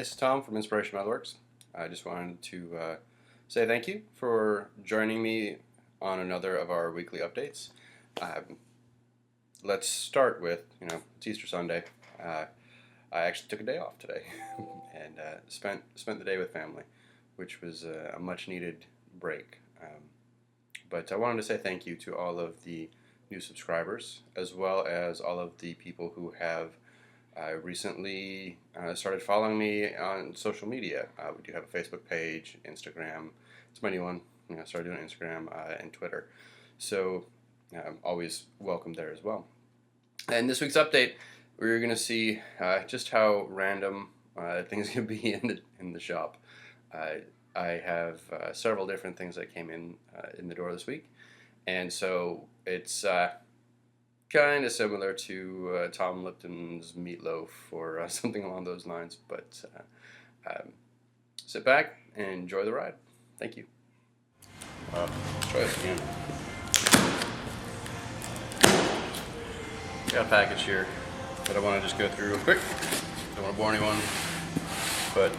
this is Tom from Inspiration Metalworks. I just wanted to say thank you for joining me on another of our weekly updates. Let's start with, it's Easter Sunday. I actually took a day off today and spent the day with family, which was a much needed break. But I wanted to say thank you to all of the new subscribers, as well as all of the people who have recently started following me on social media. We do have a Facebook page, Instagram. It's my new one. I started doing Instagram and Twitter. So always welcome there as well. And this week's update, we're going to see just how random things can be in the shop. I have several different things that came in the door this week, and so it's kind of similar to Tom Lipton's meatloaf or something along those lines. But sit back and enjoy the ride. Thank you. Let's try this again. Got a package here that I want to just go through real quick. Don't want to bore anyone, but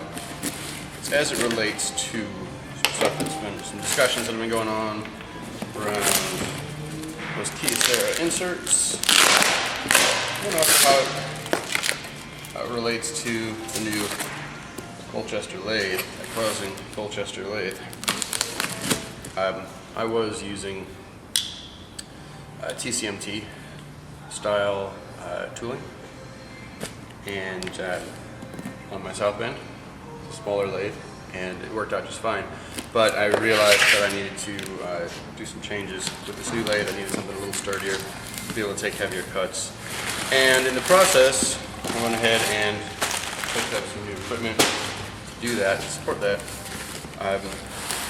as it relates to stuff that's been, some discussions that have been going on around those Kyocera inserts, and also how it relates to the new Colchester lathe, closing Colchester lathe. I was using TCMT style tooling, and on my south bend, smaller lathe, and it worked out just fine. But I realized that I needed to do some changes with this new lathe. I needed something a little sturdier to be able to take heavier cuts. And in the process, I went ahead and picked up some new equipment to do that, to support that.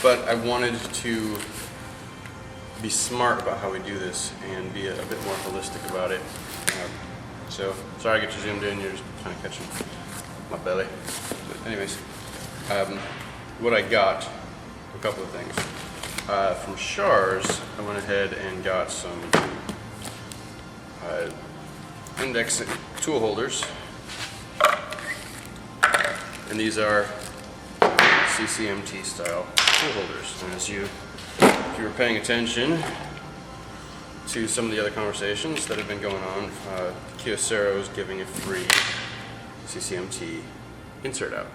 But I wanted to be smart about how we do this and be a bit more holistic about it. So, sorry I get you zoomed in, you're just kind of catching my belly. But anyways, what I got, a couple of things. From Shars, I went ahead and got some index tool holders. And these are CCMT style tool holders. And if you were paying attention to some of the other conversations that have been going on, Kyocera is giving a free CCMT insert out.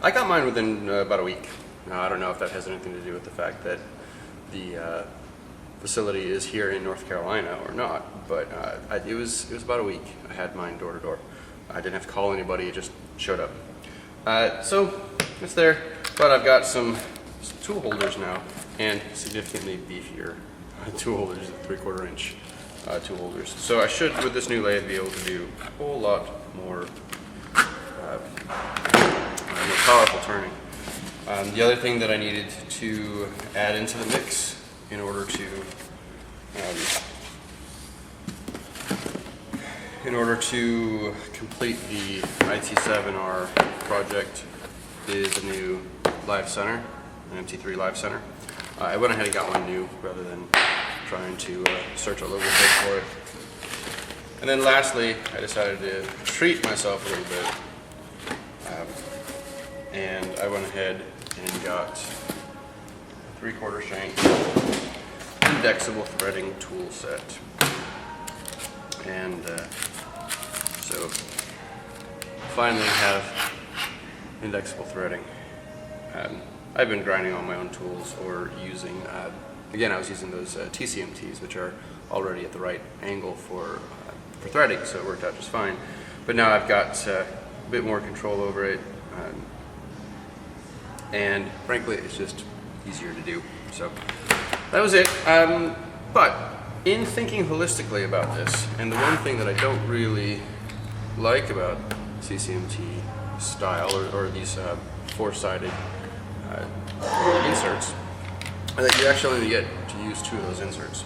I got mine within about a week. Now, I don't know if that has anything to do with the fact that the facility is here in North Carolina or not, but it was about a week. I had mine door to door. I didn't have to call anybody, it just showed up. So it's there, but I've got some tool holders now, and significantly beefier tool holders, 3/4 inch tool holders. So I should, with this new lathe, be able to do a whole lot more powerful turning. The other thing that I needed to add into the mix in order to complete the IT7R project is a new live center, an MT3 live center. I went ahead and got one new rather than trying to search all over the place for it. And then lastly, I decided to treat myself a little bit. And I went ahead and got a 3/4 shank indexable threading tool set. And so finally have indexable threading. I've been grinding on my own tools or using, again, I was using those TCMTs, which are already at the right angle for threading, so it worked out just fine. But now I've got a bit more control over it. And frankly, it's just easier to do. So that was it. But in thinking holistically about this, and the one thing that I don't really like about CCMT style or these four-sided inserts, are that you actually only get to use 2 of those inserts.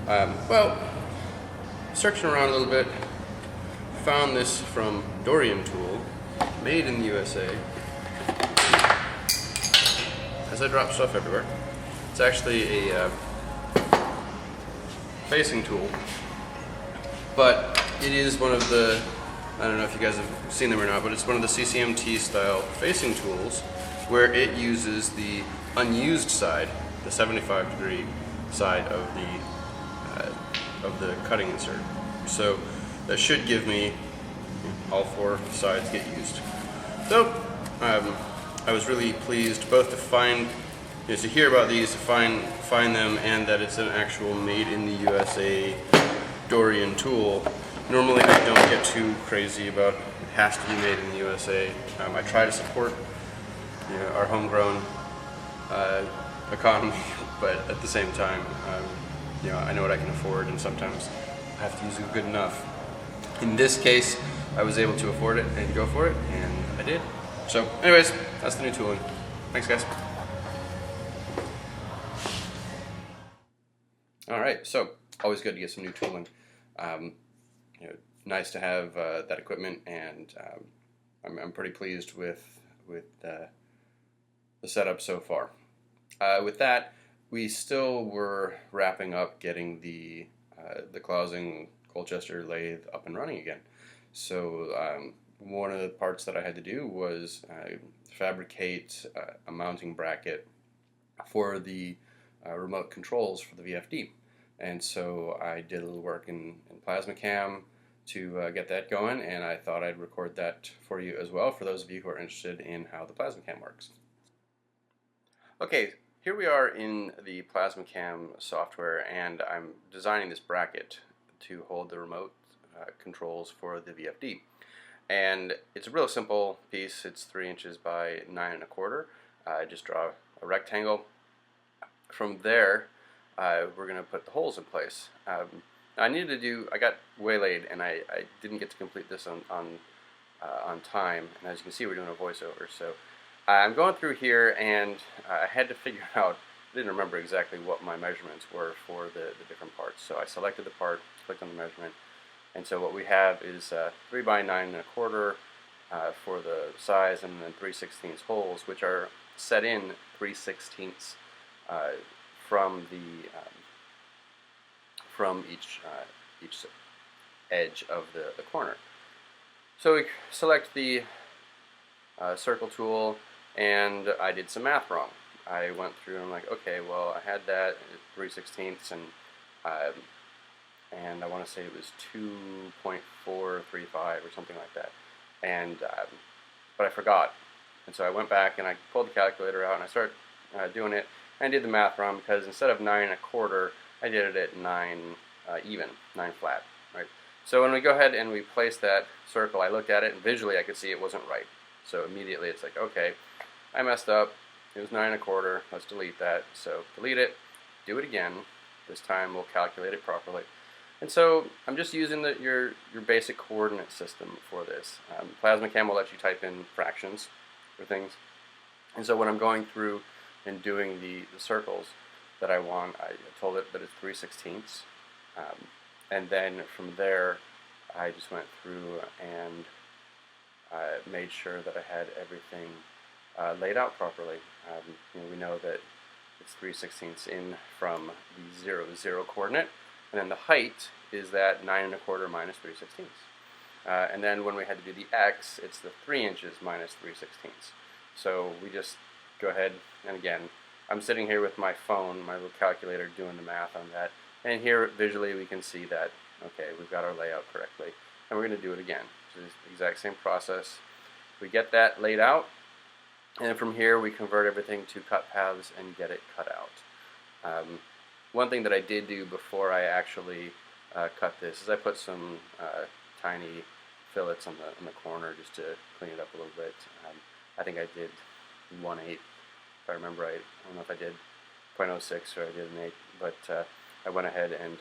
Well, searching around a little bit, found this from Dorian Tool, made in the USA. As I drop stuff everywhere, it's actually a facing tool, but it is one of the I don't know if you guys have seen them or not, but it's one of the CCMT style facing tools where it uses the unused side, the 75-degree side of the cutting insert. So that should give me all 4 sides get used. So I was really pleased both to find, to hear about these, to find them, and that it's an actual made in the USA Dorian tool. Normally I don't get too crazy about it has to be made in the USA. I try to support our homegrown economy, but at the same time, I know what I can afford, and sometimes I have to use it good enough. In this case, I was able to afford it and go for it, and I did. So anyways, that's the new tooling. Thanks, guys. All right, so always good to get some new tooling. Nice to have that equipment, and I'm pretty pleased with the setup so far. With that, we still were wrapping up getting the Clausing Colchester lathe up and running again. So one of the parts that I had to do was fabricate a mounting bracket for the remote controls for the VFD. And so I did a little work in PlasmaCam to get that going, and I thought I'd record that for you as well, for those of you who are interested in how the PlasmaCam works. Okay, here we are in the PlasmaCam software, and I'm designing this bracket to hold the remote controls for the VFD. And it's a real simple piece. It's 3 inches by 9 1/4. I just draw a rectangle. From there, we're going to put the holes in place. I got waylaid, and I didn't get to complete this on time. And as you can see, we're doing a voiceover. So I'm going through here, and I had to figure out, I didn't remember exactly what my measurements were for the different parts. So I selected the part, clicked on the measurement, and so what we have is 3 by 9 1/4 for the size, and then 3/16 holes, which are set in 3/16 from each edge of the corner. So we select the circle tool, and I did some math wrong. I went through and I'm like, okay, well, I had that at 3/16, and I want to say it was 2.435 or something like that, and but I forgot, and so I went back and I pulled the calculator out and I started doing it, and I did the math wrong, because instead of 9 1/4, I did it at 9 even, 9 flat, right? So when we go ahead and we place that circle, I looked at it and visually I could see it wasn't right. So immediately it's like, okay, I messed up. It was 9 1/4. Let's delete that. So delete it, do it again. This time we'll calculate it properly. And so I'm just using your basic coordinate system for this. PlasmaCam will let you type in fractions for things. And so when I'm going through and doing the circles that I want, I told it that it's 3/16. And then from there, I just went through and made sure that I had everything laid out properly. We know that it's 3/16 in from the 0 0 coordinate, and then the height is that 9 1/4 minus 3/16. And then when we had to do the x, it's the 3 inches minus 3/16. So we just go ahead, and again, I'm sitting here with my phone, my little calculator, doing the math on that, and here visually we can see that, okay, we've got our layout correctly, and we're going to do it again. So it's the exact same process. We get that laid out, and from here we convert everything to cut paths and get it cut out. One thing that I did do before I actually cut this is I put some tiny fillets on the corner just to clean it up a little bit. I think I did 1/8, if I remember right. I don't know if I did 0.06 or I did an 8, but I went ahead and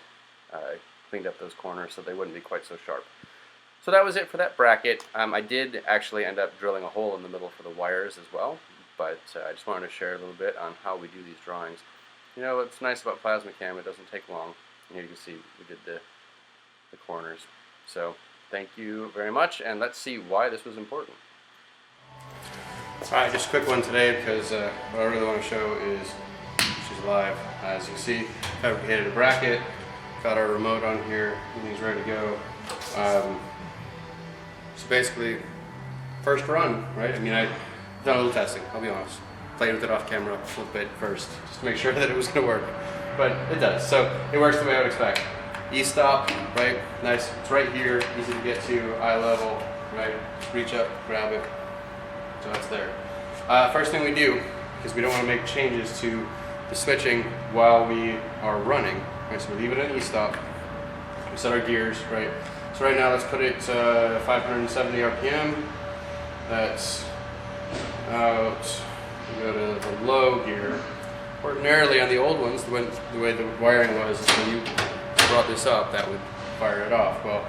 cleaned up those corners so they wouldn't be quite so sharp. So that was it for that bracket. I did actually end up drilling a hole in the middle for the wires as well, but I just wanted to share a little bit on how we do these drawings. What's nice about PlasmaCam, it doesn't take long. Here you can see we did the corners. So thank you very much, and let's see why this was important. Alright, just a quick one today, because what I really want to show is she's alive. As you can see, fabricated a bracket, got our remote on here, everything's ready to go. So basically, first run, right? I mean, I've done a little testing, I'll be honest. Played with it off camera a little bit first, just to make sure that it was gonna work. But it does, so it works the way I would expect. E-stop, right? Nice, it's right here, easy to get to, eye level, right? Reach up, grab it, so that's there. First thing we do, because we don't want to make changes to the switching while we are running, right? So we leave it at E-stop, we set our gears, right? So right now let's put it 570 RPM, that's out, we go to the low gear. Ordinarily on the old ones, the way the wiring was, is when you brought this up, that would fire it off. Well,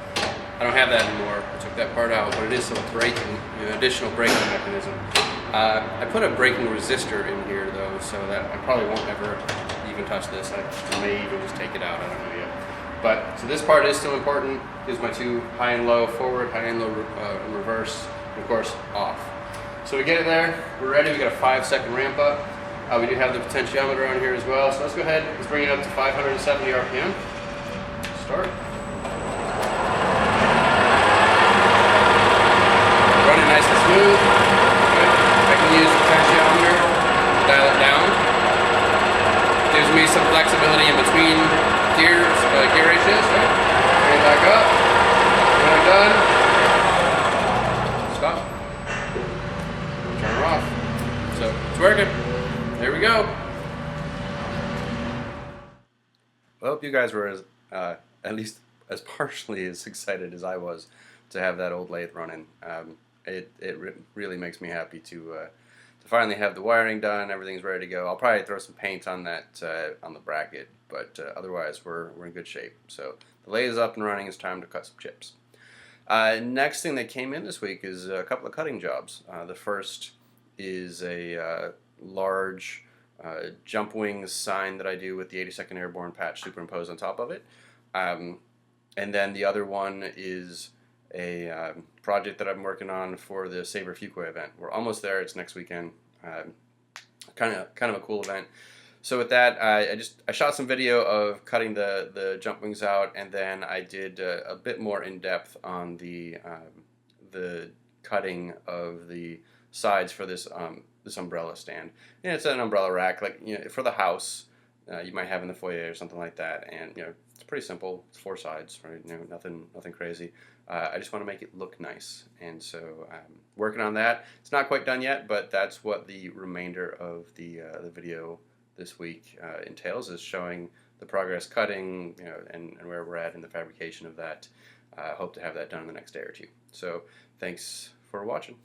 I don't have that anymore. I took that part out, but it is some braking, an additional braking mechanism. I put a braking resistor in here though, so that I probably won't ever even touch this. I may even just take it out, I don't know yet. But, so this part is still important. Here's my two high and low forward, high and low in reverse, and of course off. So we get it there, we're ready, we got a 5-second ramp up. We do have the potentiometer on here as well, so let's go ahead, let's bring it up to 570 RPM. Start. Running nice and smooth. Good. I can use the potentiometer to dial it down. Gives me some flexibility in between gears, gear ratios. Right? Bring it back up. When I'm done, stop. Turn her off. So it's working. There we go. Well, I hope you guys were as, at least as partially as excited as I was to have that old lathe running. It really makes me happy to finally have the wiring done. Everything's ready to go. I'll probably throw some paint on that on the bracket, but otherwise we're in good shape. So the lathe is up and running. It's time to cut some chips. Next thing that came in this week is a couple of cutting jobs. The first is a large jump wings sign that I do with the 82nd Airborne patch superimposed on top of it. And then the other one is a project that I'm working on for the Saber Fuquay event. We're almost there. It's next weekend. Kind of a cool event. So with that, I shot some video of cutting the jump wings out, and then I did a bit more in depth on the cutting of the sides for this this umbrella stand. And it's an umbrella rack, like, you know, for the house you might have in the foyer or something like that. And you know, it's pretty simple. It's 4 sides, right? You know, nothing crazy. I just want to make it look nice, and so I'm working on that. It's not quite done yet, but that's what the remainder of the video this week entails, is showing the progress cutting, you know, and where we're at in the fabrication of that. I hope to have that done in the next day or two. So thanks for watching.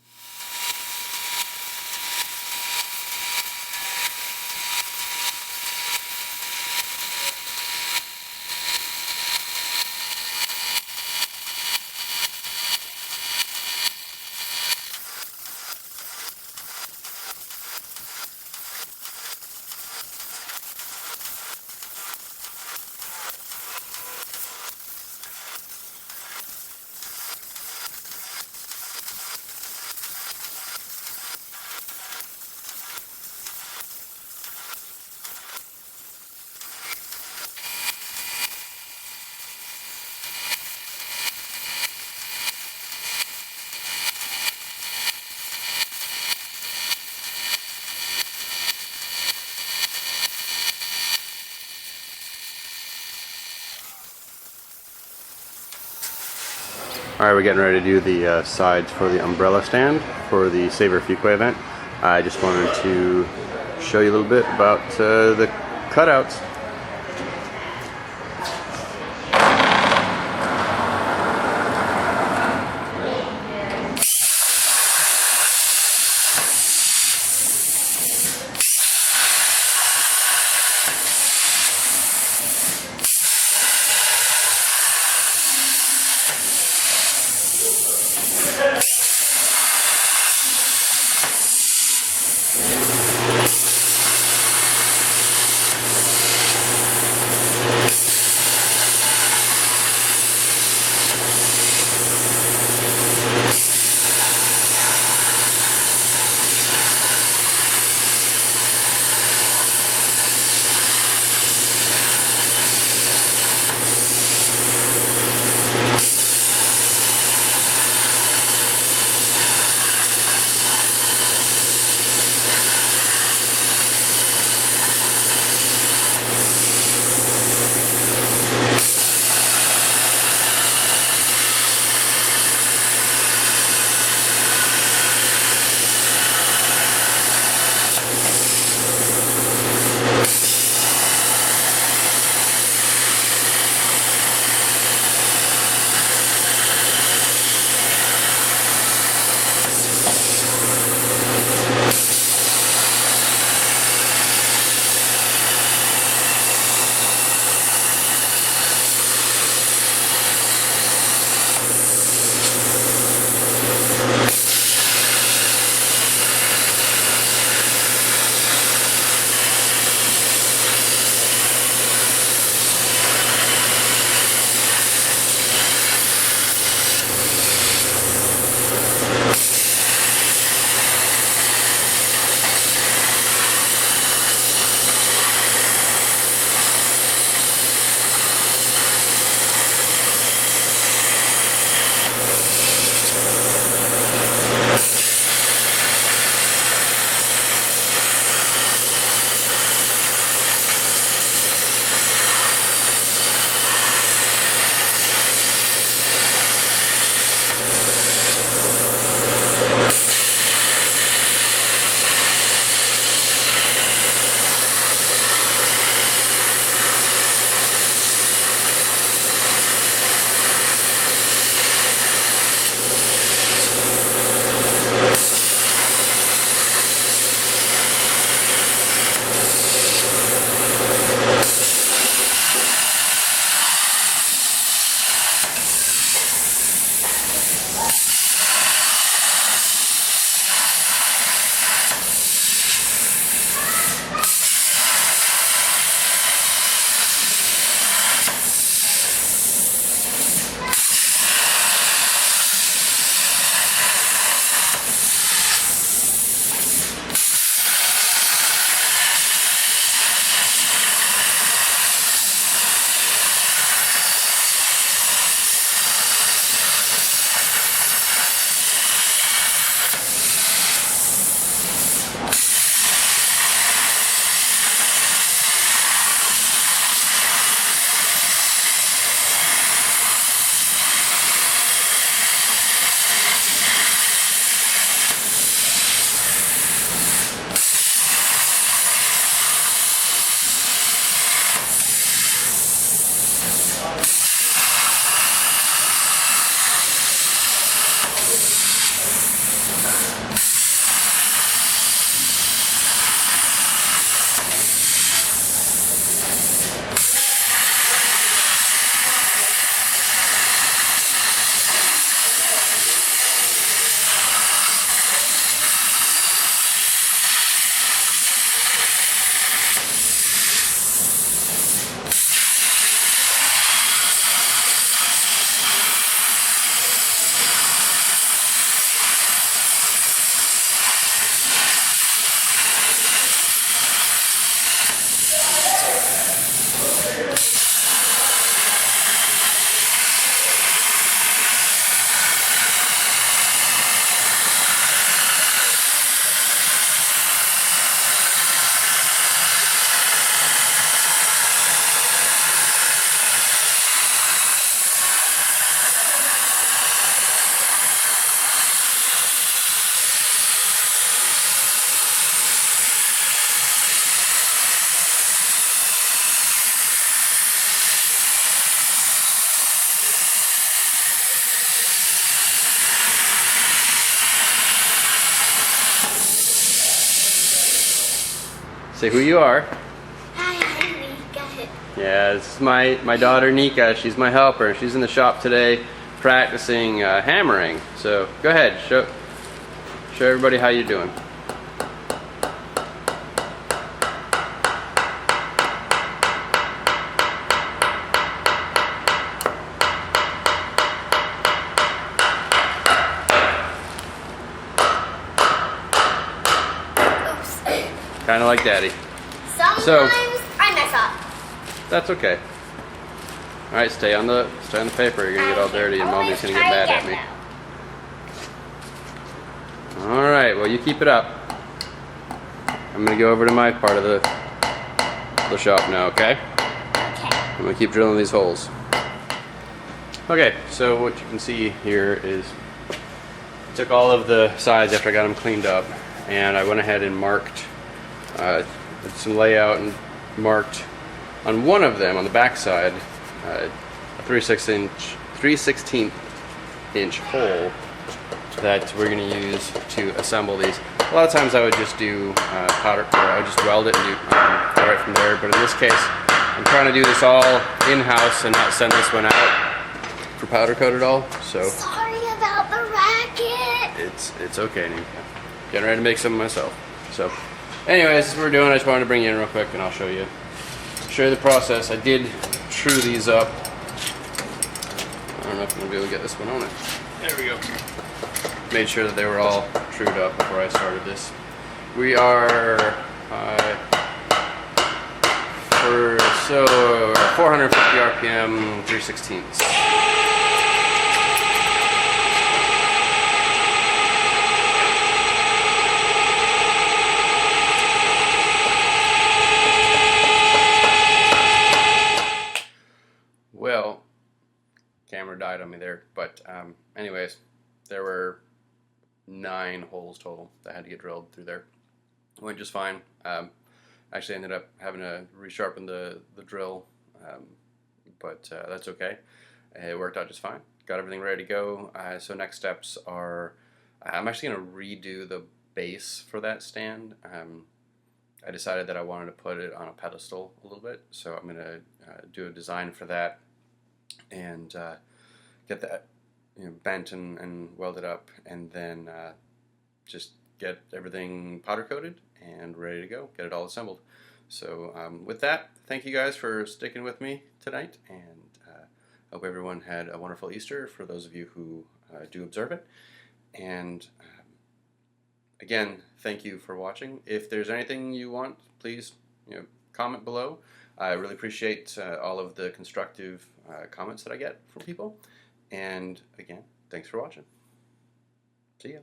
Alright, we're getting ready to do the sides for the umbrella stand for the Saber Fuquay event. I just wanted to show you a little bit about the cutouts. Say who you are. Hi, I'm Nika. Yeah, this is my daughter Nika. She's my helper. She's in the shop today practicing hammering. So go ahead, show everybody how you're doing. Kind of like Daddy. Sometimes I mess up. That's okay. All right, stay on the paper. You're gonna get all dirty, and Mommy's gonna get mad at me. All right, well you keep it up. I'm gonna go over to my part of the shop now. Okay? Okay. I'm gonna keep drilling these holes. Okay, so what you can see here is I took all of the sides after I got them cleaned up, and I went ahead and marked. Did some layout and marked on one of them on the back side a 3/16 inch hole that we're going to use to assemble these. A lot of times I would just do powder, or I would just weld it and do right from there, but in this case I'm trying to do this all in-house and not send this one out for powder coat at all. So sorry about the racket. it's okay, Nika. Getting ready to make some myself. So anyways, this is what we're doing. I just wanted to bring you in real quick and I'll show you the process. I did true these up. I don't know if I'm gonna be able to get this one on it. There we go. Made sure that they were all trued up before I started this. We are for 450 RPM 3/16. Well, camera died on me there, but anyways, there were 9 holes total that had to get drilled through there. It went just fine. Actually ended up having to resharpen the drill, but that's okay. It worked out just fine. Got everything ready to go. So next steps are, I'm actually going to redo the base for that stand. I decided that I wanted to put it on a pedestal a little bit, so I'm going to do a design for that and get that bent and welded up, and then just get everything powder coated and ready to go, get it all assembled. So with that, thank you guys for sticking with me tonight, and I hope everyone had a wonderful Easter for those of you who do observe it. And again, thank you for watching. If there's anything you want, please comment below. I really appreciate all of the constructive comments that I get from people. And again, thanks for watching. See ya.